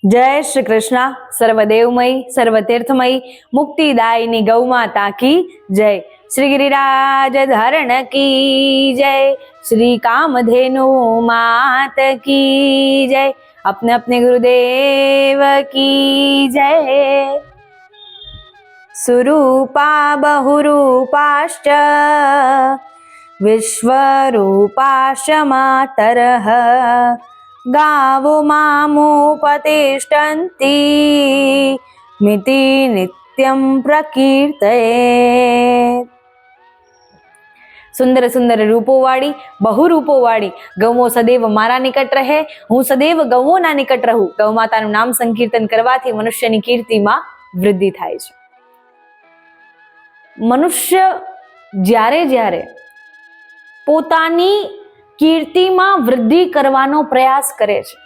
जय श्री कृष्ण। सर्वदेवमयी सर्वतीर्थमयी मुक्तिदायिनी गौ माता की जय। श्री गिरिराज धारण की जय। श्री कामधेनु मात की जय। अपने अपने गुरुदेव की जय। सुरूपा बहुरूपाश्च विश्वरूपाश्च मातरः गावो मामुपतिष्ठन्ति मिति नित्यं प्रकीर्तयेत्। सुंदर सुंदर रूपो वाળી बहुरूपो वाળી ગૌઓ સદૈવ મારા નિકટ રહે, હું સદૈવ ગૌઓના નિકટ રહું। ગૌ માતાનું નામ સંકીર્તન કરવાથી મનુષ્યની કીર્તિમાં વૃદ્ધિ થાય છે। મનુષ્ય જ્યારે જ્યારે પોતાની કીર્તિમાં વૃદ્ધિ કરવાનો પ્રયાસ કરે છે,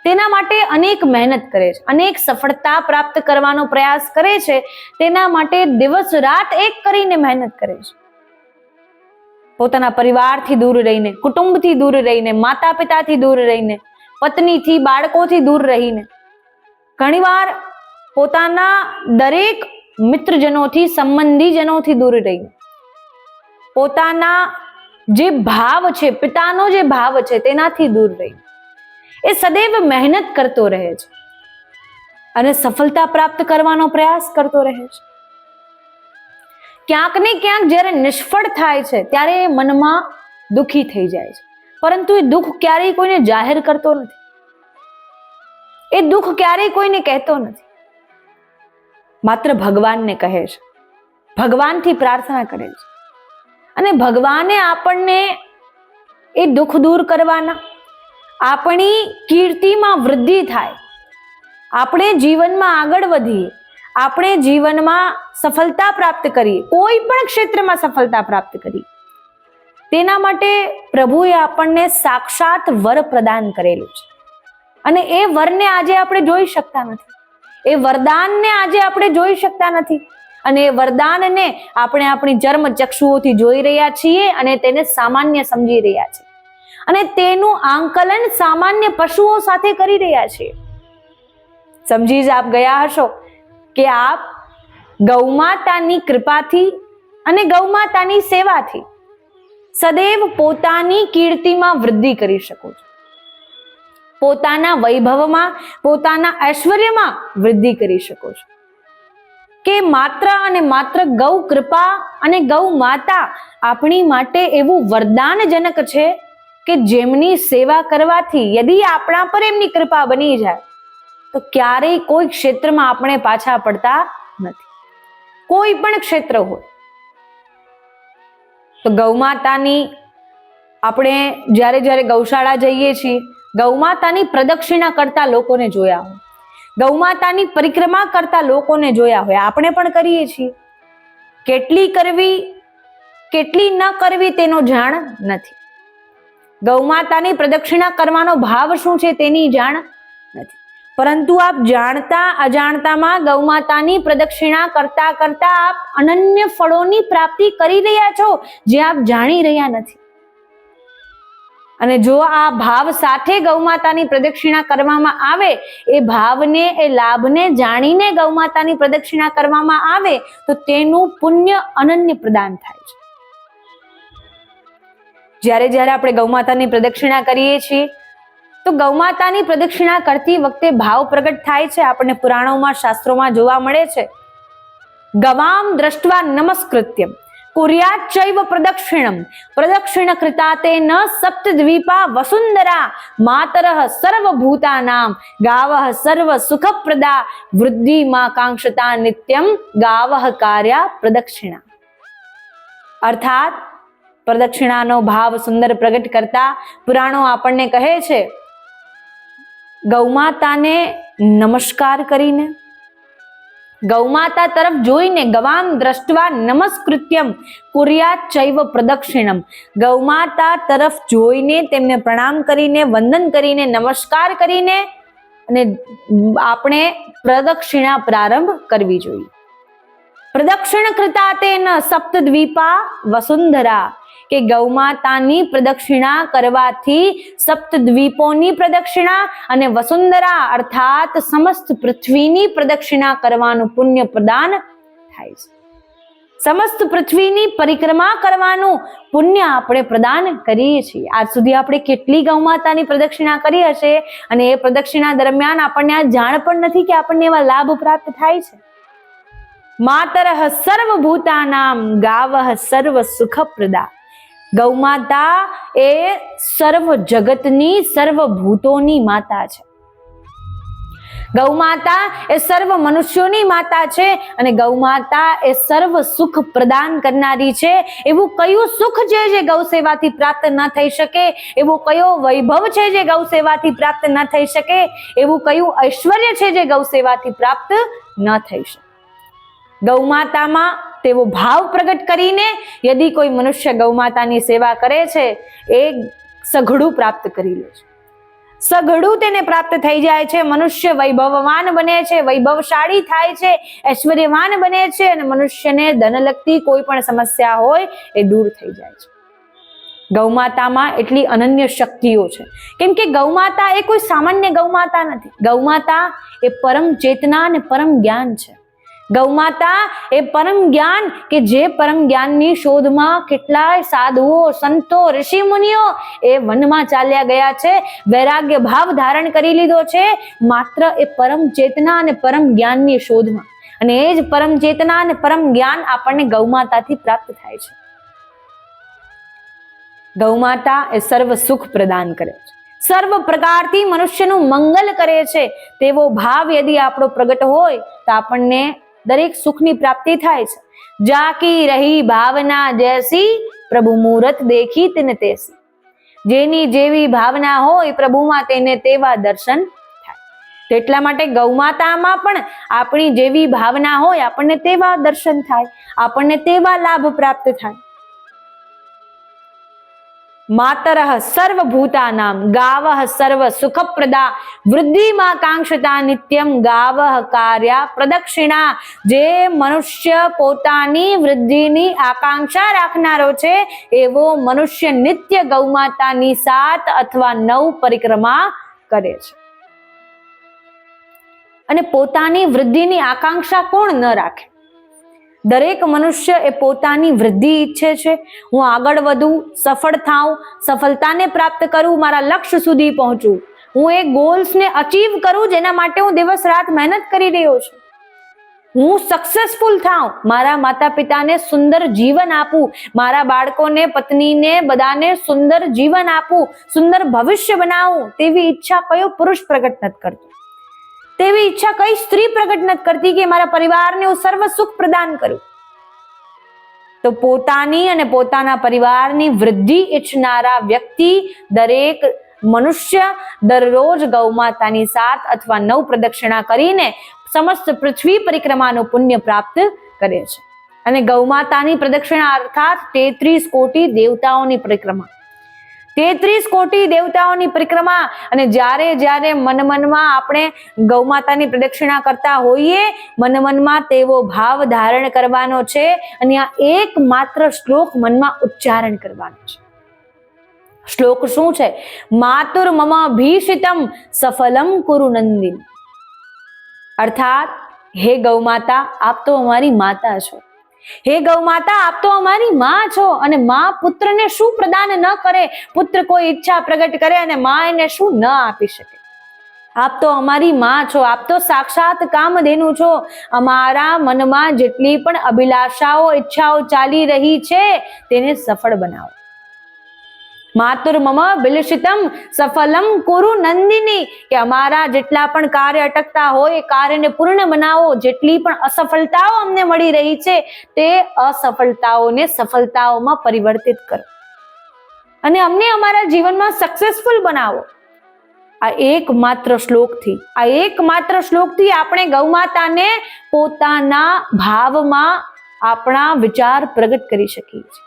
તેના માટે અનેક મહેનત કરે છે, અનેક સફળતા પ્રાપ્ત કરવાનો પ્રયાસ કરે છે, તેના માટે દિવસ રાત એક કરીને મહેનત કરે છે। પોતાના પરિવારથી દૂર રહીને, કુટુંબથી દૂર રહીને, માતા પિતાથી દૂર રહીને, પત્નીથી બાળકોથી દૂર રહીને, ઘણીવાર પોતાના દરેક મિત્રજનોથી સંબંધીજનોથી દૂર રહીને, પોતાના જે ભાવ છે, પિતાનો જે ભાવ છે તેનાથી દૂર રહીને એ સદૈવ મહેનત કરતો રહે છે અને સફળતા પ્રાપ્ત કરવાનો પ્રયાસ કરતો રહે છે। ક્યાંક ને ક્યાંક જ્યારે નિષ્ફળ થાય છે ત્યારે મનમાં દુખી થઈ જાય છે, પરંતુ એ દુઃખ ક્યારેય કોઈને જાહેર કરતો નથી, એ દુઃખ ક્યારેય કોઈને કહેતો નથી, માત્ર ભગવાનને કહે છે, ભગવાનથી પ્રાર્થના કરે છે અને ભગવાને આપણને એ દુઃખ દૂર કરવાના, આપણી કીર્તિમાં વૃદ્ધિ થાય, આપણે જીવનમાં આગળ વધીએ, આપણે જીવનમાં સફળતા પ્રાપ્ત કરીએ, કોઈ પણ ક્ષેત્રમાં સફળતા પ્રાપ્ત કરીએ, તેના માટે પ્રભુએ આપણને સાક્ષાત વર પ્રદાન કરેલું છે અને એ વરને આજે આપણે જોઈ શકતા નથી, એ વરદાનને આજે આપણે જોઈ શકતા નથી અને એ વરદાનને આપણે આપણી ચર્મ ચક્ષુઓથી જોઈ રહ્યા છીએ અને તેને સામાન્ય સમજી રહ્યા છીએ અને તેનું આંકલન સામાન્ય પશુઓ સાથે કરી રહ્યા છીએ। સમજી જ આપ ગયા હશો કે આપ ગૌમાતાની કૃપાથી અને ગૌમાતાની સેવાથી સદૈવ પોતાની કીર્તિમાં વૃદ્ધિ કરી શકો છો, પોતાના વૈભવમાં, પોતાના ઐશ્વર્યમાં વૃદ્ધિ કરી શકો છો કે માત્ર અને માત્ર ગૌ કૃપા અને ગૌ માતા આપણી માટે એવું વરદાનજનક છે કે જેમની સેવા કરવાથી યદિ આપણા પર એમની કૃપા બની જાય તો ક્યારેય કોઈ ક્ષેત્રમાં આપણે પાછા પડતા નથી, કોઈ પણ ક્ષેત્ર હોય। તો ગૌમાતાની આપણે જ્યારે જ્યારે ગૌશાળા જઈએ છીએ, ગૌમાતાની પ્રદક્ષિણા કરતા લોકોને જોયા હોય, ગૌમાતાની પરિક્રમા કરતા લોકોને જોયા હોય, આપણે પણ કરીએ છીએ। કેટલી કરવી કેટલી ન કરવી તેનો જાણ નથી, ગૌમાતાની પ્રદક્ષિણા કરવાનો ભાવ શું છે તેની જાણ નથી, પરંતુ આપ જાણતા અજાણતામાં ગૌમાતાની પ્રદક્ષિણા કરતા કરતા આપ અનન્ય ફળોની પ્રાપ્તિ કરી રહ્યા છો જે આપ જાણી રહ્યા નથી। અને જો આ ભાવ સાથે ગૌમાતાની પ્રદક્ષિણા કરવામાં આવે, એ ભાવને, એ લાભને જાણીને ગૌમાતાની પ્રદક્ષિણા કરવામાં આવે તો તેનું પુણ્ય અનન્ય પ્રદાન થાય છે। જ્યારે જ્યારે આપણે ગૌમાતાની પ્રદક્ષિણા કરીએ છીએ તો ગૌમાતાની પ્રદક્ષિણા કરતી વખતે ભાવ પ્રગટ થાય છે, આપણને પુરાણોમાં, શાસ્ત્રોમાં જોવા મળે છે। ગવામ દ્રષ્ટવા નમસ્કૃત્યમ કુર્યાચૈવ પ્રદક્ષિણમ પ્રદક્ષિણ કૃતા તેન સપ્તદ્વીપા વસુંધરા માતરઃ સર્વભૂતાનામ ગાવઃ સર્વ સુખપ્રદા વૃદ્ધિ માં કાંક્ષતા નિત્યમ ગાવઃ કાર્યા પ્રદક્ષિણા। અર્થાત પ્રદક્ષિણાનો ભાવ સુંદર પ્રગટ કરતા પુરાણો આપણને કહે છે, ગૌમાતાને નમસ્કાર કરીને, ગૌમાતા તરફ જોઈને, ગવામ દ્રષ્ટવા નમસ્કૃત્યમ કુર્યાચૈવ પ્રદક્ષિણમ, ગૌમાતા તરફ જોઈને, તેમને પ્રણામ કરીને, વંદન કરીને, નમસ્કાર કરીને અને આપણે પ્રદક્ષિણા પ્રારંભ કરવી જોઈએ। પ્રદક્ષિણ કૃતા તેન સપ્તદ્વીપા વસુંધરા, કે ગૌમાતાની પ્રદક્ષિણા કરવાથી સપ્તદ્વીપોની પ્રદક્ષિણા અને વસુંધરા અર્થાત સમસ્ત પૃથ્વીની પ્રદક્ષિણા કરવાનું પુણ્ય પ્રદાન થાય છે. સમસ્ત પૃથ્વીની પરિક્રમા કરવાનું પુણ્ય આપણે પ્રદાન કરીએ છીએ. આજ સુધી આપણે કેટલી ગૌમાતાની પ્રદક્ષિણા કરી હશે અને એ પ્રદક્ષિણા દરમિયાન આપણને આ જાણ પણ નથી કે આપણને એવા લાભ પ્રાપ્ત થાય છે. માતરઃ સર્વભૂતાનામ ગાવઃ સર્વ સુખપ્રદા. ગૌમાતા એ સર્વ જગતની સર્વભૂતોની માતા છે. ગૌમાતા એ સર્વ મનુષ્યોની માતા છે અને ગૌમાતા એ સર્વ સુખ પ્રદાન કરનારી છે. એવું કયું સુખ છે જે ગૌ સેવાથી પ્રાપ્ત ન થઈ શકે? એવો કયો વૈભવ છે જે ગૌ સેવાથી પ્રાપ્ત ન થઈ શકે? એવું કયું ઐશ્વર્ય છે જે ગૌ સેવાથી પ્રાપ્ત ન થઈ શકે? ગૌમાતામાં તેવો ભાવ પ્રગટ કરીને યદિ કોઈ મનુષ્ય ગૌમાતાની સેવા કરે છે એ સઘળું પ્રાપ્ત કરી લે છે. સઘળું તેને પ્રાપ્ત થઈ જાય છે. મનુષ્ય વૈભવવાન બને છે, વૈભવશાળી થાય છે, ઐશ્વર્યવાન બને છે અને મનુષ્યને ધન લગતી કોઈ પણ સમસ્યા હોય એ દૂર થઈ જાય છે. ગૌમાતામાં એટલી અનન્ય શક્તિઓ છે કેમ કે ગૌમાતા એ કોઈ સામાન્ય ગૌમાતા નથી. ગૌમાતા એ પરમ ચેતના અને પરમ જ્ઞાન છે. ગૌમાતા એ પરમ જ્ઞાન કે જે પરમ જ્ઞાનની શોધમાં કેટલાય સાધુઓ, સંતો, ઋષિ મુનિઓ એ વનમાં ચાલ્યા ગયા છે, વૈરાગ્ય ભાવ ધારણ કરી લીધો છે માત્ર એ પરમ ચેતના અને પરમ જ્ઞાનની શોધમાં. અને એ જ પરમ ચેતના અને પરમ જ્ઞાન આપણને ગૌમાતાથી પ્રાપ્ત થાય છે. ગૌમાતા એ સર્વ સુખ પ્રદાન કરે છે, સર્વ પ્રકારથી મનુષ્યનું મંગલ કરે છે. તેવો ભાવ યદિ આપણો પ્રગટ હોય તો આપણને દરેક સુખની પ્રાપ્તિ થાય છે. જાકી રહી ભાવના જૈસી પ્રભુ મુહૂર્ત દેખી તિન તેસી. જેની જેવી ભાવના હોય પ્રભુમાં તેને તેવા દર્શન થાય. તો એટલા માટે ગૌમાતામાં પણ આપણી જેવી ભાવના હોય આપણને તેવા દર્શન થાય, આપણને તેવા લાભ પ્રાપ્ત થાય. માતરઃ સર્વભૂતાનામ ગાવઃ સર્વ સુખપ્રદા વૃદ્ધિમાં કાંક્ષતા નિત્યમ ગાવઃ કાર્યા પ્રદક્ષિણા. જે મનુષ્ય પોતાની વૃદ્ધિની આકાંક્ષા રાખનારો છે એવો મનુષ્ય નિત્ય ગૌમાતાની 7 અથવા 9 પરિક્રમા કરે છે. અને પોતાની વૃદ્ધિની આકાંક્ષા કોણ ન રાખે? દરેક મનુષ્ય એ પોતાની વૃદ્ધિ ઈચ્છે છે. હું આગળ વધું, સફળ થાઉં, સફળતાને પ્રાપ્ત કરું, મારા લક્ષ્ય સુધી પહોંચું, હું એ ગોલ્સને અચીવ કરું જેના માટે હું દિવસ રાત મહેનત કરી રહ્યો છું. હું સક્સેસફુલ થાઉં, મારા માતા પિતાને સુંદર જીવન આપું, મારા બાળકોને, પત્નીને, બધાને સુંદર જીવન આપું, સુંદર ભવિષ્ય બનાવું. તેવી ઈચ્છા કયો પુરુષ પ્રગટ નથી કરતો? તેવી ઈચ્છા કઈ સ્ત્રી પ્રગટ નથી કરતી કે મારા પરિવારને હું સર્વ સુખ પ્રદાન કરું? તો પોતાની અને પોતાના પરિવારની વૃદ્ધિ ઈચ્છનારા વ્યક્તિ, દરેક મનુષ્ય દરરોજ ગૌમાતાની 7 અથવા 9 પ્રદક્ષિણા કરીને સમસ્ત પૃથ્વી પરિક્રમાનું પુણ્ય પ્રાપ્ત કરે છે. અને ગૌમાતાની પ્રદક્ષિણા અર્થાત 33 કોટી દેવતાઓની પરિક્રમા. 33 કોટી દેવતાઓની પરિક્રમા. અને જ્યારે જ્યારે મનમાં આપણે ગૌમાતાની પ્રદક્ષિણા કરતા હોઈએ, મનમાં તેવો ભાવ ધારણ કરવાનો છે અને આ એકમાત્ર શ્લોક મનમાં ઉચ્ચારણ કરવાનો છે. શ્લોક શું છે? માતુર મમ ભીષિતમ સફલમ કુરુ નંદિની. અર્થાત હે ગૌમાતા, આપ તો અમારી માતા છો. હે ગૌમાતા, આપ તો અમારી માં છો અને માં પુત્રને શું પ્રદાન ન કરે? પુત્ર કોઈ ઈચ્છા પ્રગટ કરે અને માં એને શું ન આપી શકે? આપ તો અમારી માં છો, આપ તો સાક્ષાત કામધેનુ છો. અમારા મનમાં જેટલી પણ અભિલાષાઓ, ઈચ્છાઓ ચાલી રહી છે તેને સફળ બનાવો. માતુર મમ બિલષિતમ સફલમ કુરુ નંદિની. કે અમારા જેટલા પણ કાર્ય અટકતા હોય એ કાર્યને પૂર્ણ બનાવો. જેટલી પણ અસફળતાઓ અમને મળી રહી છે તે અસફળતાઓને સફળતાઓમાં પરિવર્તિત કરો અને અમને અમારા જીવનમાં સક્સેસફુલ બનાવો. આ એકમાત્ર શ્લોકથી આપણે ગૌમાતાને પોતાના ભાવમાં આપણા વિચાર પ્રગટ કરી શકીએ છીએ.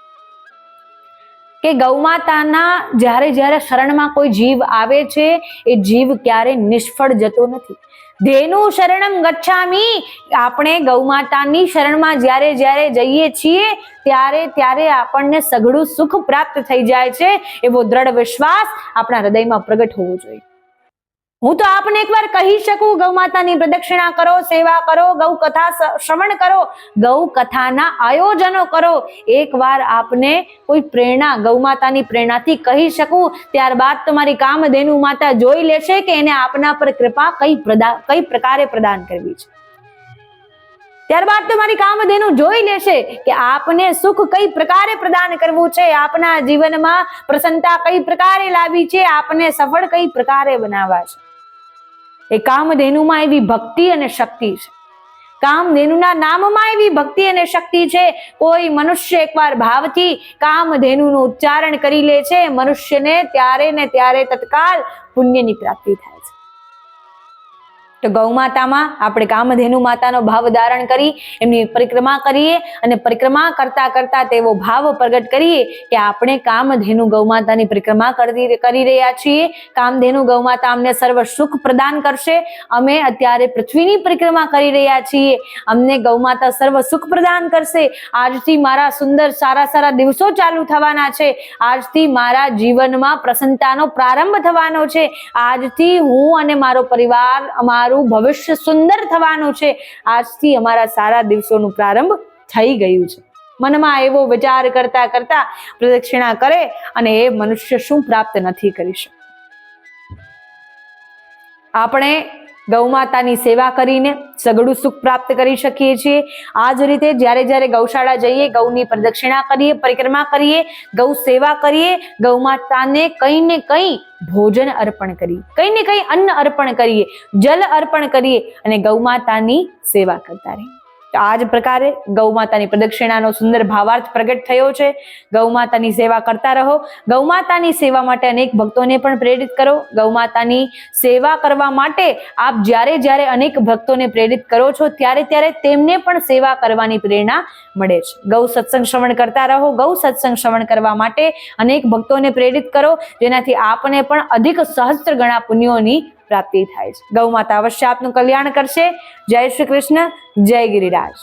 કે ગૌમાતાના જ્યારે જ્યારે શરણમાં કોઈ જીવ આવે છે એ જીવ ક્યારે નિષ્ફળ જતો નથી. ધેનુ શરણમ ગચ્છામી, આપણે ગૌ માતાની શરણમાં જ્યારે જ્યારે જઈએ છીએ ત્યારે આપણને સઘળું સુખ પ્રાપ્ત થઈ જાય છે, એવો દ્રઢ વિશ્વાસ આપણા હૃદયમાં પ્રગટ હોવો જોઈએ. હું તો આપને એકવાર કહી શકું, ગૌ માતાની પ્રદક્ષિણા કરો, સેવા કરો, ગૌ કથા શ્રવણ કરો, ગૌ કથાના આયોજનો કરો. એકવાર આપને કોઈ પ્રેરણા ગૌ માતાની પ્રેરણાથી કહી શકું, ત્યારબાદ તમારી કામધેનુ માતા જોઈ લેશે કે એને આપના પર કૃપા કઈ પ્રકારે પ્રદાન કરવી છે. ત્યારબાદ તમારી કામધેનુ જોઈ લેશે કે આપને સુખ કઈ પ્રકારે પ્રદાન કરવું છે, આપના જીવનમાં પ્રસન્નતા કઈ પ્રકારે લાવી છે, આપને સફળ કઈ પ્રકારે બનાવવા છે. એ કામધેનુમાં એવી ભક્તિ અને શક્તિ છે. કામધેનુના નામમાં એવી ભક્તિ અને શક્તિ છે. કોઈ મનુષ્ય એકવાર ભાવથી કામધેનુનું ઉચ્ચારણ કરી લે છે, મનુષ્યને ત્યારે ને ત્યારે તત્કાલ પુણ્યની પ્રાપ્તિ થાય છે. તો ગૌ માતામાં આપણે કામધેનુ માતાનો ભાવ ધારણ કરી એમની પરિક્રમા કરીએ, અને પરિક્રમા કરતા કરતા તેવો ભાવ પ્રગટ કરીએ કે આપણે કામધેનુ ગૌ માતાની પરિક્રમા કરી રહ્યા છીએ. કામધેનુ ગૌ માતા અમને સર્વ સુખ પ્રદાન કરશે. અમે અત્યારે પૃથ્વીની પરિક્રમા કરી રહ્યા છીએ, અમને ગૌ માતા સર્વ સુખ પ્રદાન કરશે. આજથી મારા સુંદર સારા દિવસો ચાલુ થવાના છે. આજથી મારા જીવનમાં પ્રસન્નતાનો પ્રારંભ થવાનો છે. આજથી હું અને મારો પરિવાર, અમારું ભવિષ્ય સુંદર થવાનું છે. આજથી અમારા સારા દિવસોનું પ્રારંભ થઈ ગયું છે. મનમાં એવો વિચાર કરતા કરતા પ્રદક્ષિણા કરે અને એ મનુષ્ય શું પ્રાપ્ત નથી કરી શકતો. આપણે ગૌ માતાની સેવા કરીને સઘળું સુખ પ્રાપ્ત કરી શકીએ છીએ. આ જ રીતે જ્યારે ગૌશાળા જઈએ, ગૌની પ્રદક્ષિણા કરીએ, પરિક્રમા કરીએ, ગૌ સેવા કરીએ, ગૌ માતાને કંઈ ને કંઈ ભોજન અર્પણ કરીએ, કંઈ ને કંઈ અન્ન અર્પણ કરીએ, જલ અર્પણ કરીએ અને ગૌ માતાની સેવા કરતા રહીએ. તો આ જ પ્રકારે ગૌ માતાની પ્રદક્ષિણાનો સુંદર ભાવાર્થ પ્રગટ થયો છે. ગૌ માતાની સેવા કરતા રહો. ગૌ માતાની સેવા માટે અનેક ભક્તોને પણ પ્રેરિત કરો. ગૌ માતાની સેવા કરવા માટે આપ જ્યારે અનેક ભક્તોને પ્રેરિત કરો છો ત્યારે તેમને પણ સેવા કરવાની પ્રેરણા મળે છે. ગૌ સત્સંગ શ્રવણ કરતા રહો. ગૌ સત્સંગ શ્રવણ કરવા માટે અનેક ભક્તોને પ્રેરિત કરો, જેનાથી આપને પણ અધિક સહસ્ત્ર ગણા પુણ્યોની પ્રાપ્તિ થાય છે. ગૌ માતા અવશ્ય આપનું કલ્યાણ કરશે. જય શ્રી કૃષ્ણ, જય ગિરિરાજ.